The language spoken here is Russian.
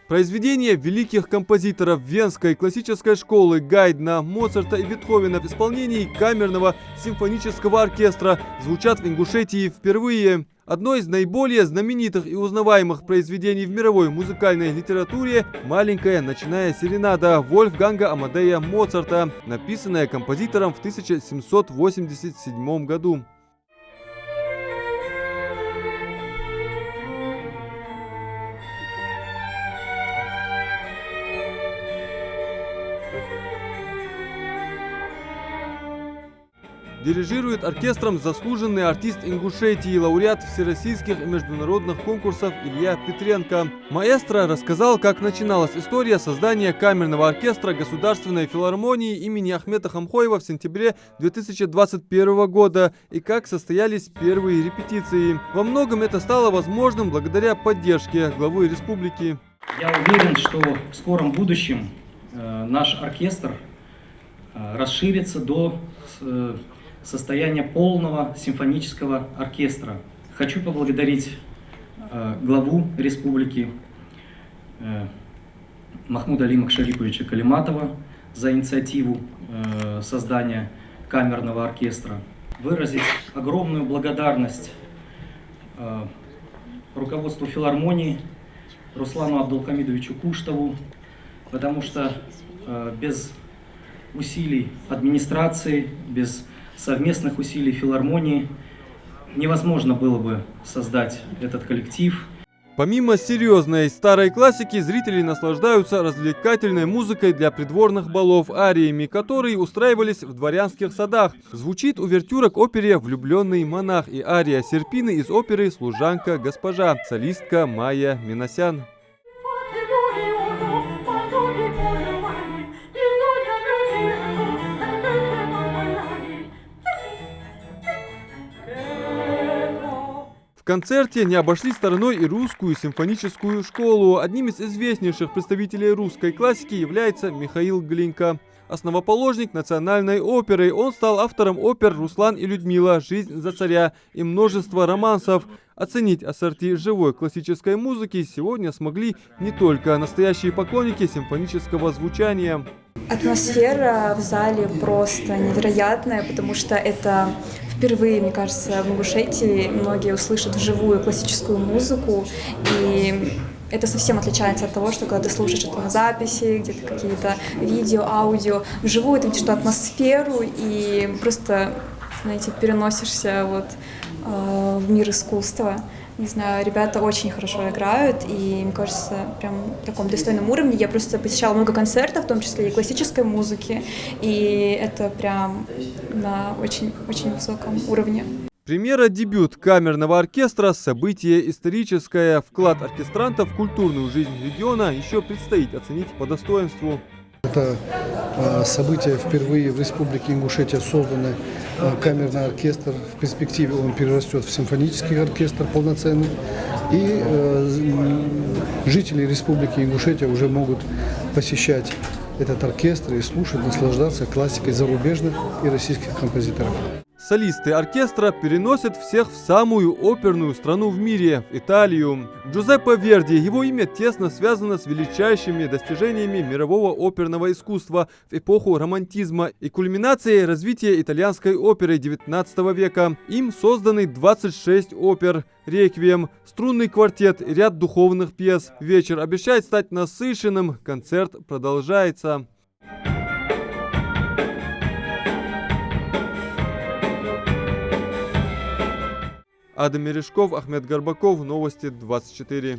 Произведения великих композиторов Венской классической школы Гайдна, Моцарта и Бетховена в исполнении камерного симфонического оркестра звучат в Ингушетии впервые. Одно из наиболее знаменитых и узнаваемых произведений в мировой музыкальной литературе – маленькая ночная серенада Вольфганга Амадея Моцарта, написанная композитором в 1787 году. Дирижирует оркестром заслуженный артист Ингушетии, лауреат всероссийских и международных конкурсов Илья Петренко. Маэстро рассказал, как начиналась история создания камерного оркестра Государственной филармонии имени Ахмета Хамхоева в сентябре 2021 года и как состоялись первые репетиции. Во многом это стало возможным благодаря поддержке главы республики. Я уверен, что в скором будущем наш оркестр расширится до состояния полного симфонического оркестра. Хочу поблагодарить главу республики Махмуда Алима Шариповича Калиматова за инициативу создания камерного оркестра. Выразить огромную благодарность руководству филармонии Руслану Абдулхамидовичу Куштову, потому что без усилий администрации, без совместных усилий филармонии невозможно было бы создать этот коллектив. Помимо серьезной старой классики, зрители наслаждаются развлекательной музыкой для придворных балов, ариями, которые устраивались в дворянских садах. Звучит увертюра к опере «Влюбленный монах» и ария Серпины из оперы «Служанка госпожа», солистка Майя Минасян. В концерте не обошли стороной и русскую симфоническую школу. Одним из известнейших представителей русской классики является Михаил Глинка. Основоположник национальной оперы, он стал автором опер «Руслан и Людмила», «Жизнь за царя» и множество романсов. Оценить ассорти живой классической музыки сегодня смогли не только настоящие поклонники симфонического звучания. Атмосфера в зале просто невероятная, потому что это впервые, мне кажется, в Ингушетии многие услышат вживую классическую музыку, и это совсем отличается от того, что когда ты слушаешь это на записи, где-то какие-то видео, аудио. Вживую ты видишь эту атмосферу и просто, знаете, переносишься вот в мир искусства. Не знаю, ребята очень хорошо играют, и, мне кажется, прям в таком достойном уровне. Я просто посещала много концертов, в том числе и классической музыки, и это прям на очень высоком уровне. Премьера дебют камерного оркестра – событие историческое. Вклад оркестрантов в культурную жизнь региона еще предстоит оценить по достоинству. Это событие впервые в Республике Ингушетия созданный камерный оркестр. В перспективе он перерастет в симфонический оркестр полноценный. И жители Республики Ингушетия уже могут посещать этот оркестр и слушать, наслаждаться классикой зарубежных и российских композиторов. Солисты оркестра переносят всех в самую оперную страну в мире – Италию. Джузеппе Верди, его имя тесно связано с величайшими достижениями мирового оперного искусства в эпоху романтизма и кульминацией развития итальянской оперы XIX века. Им созданы 26 опер, реквием, струнный квартет и ряд духовных пьес. Вечер обещает стать насыщенным, концерт продолжается. Адам Мережков, Ахмед Горбаков, Новости 24.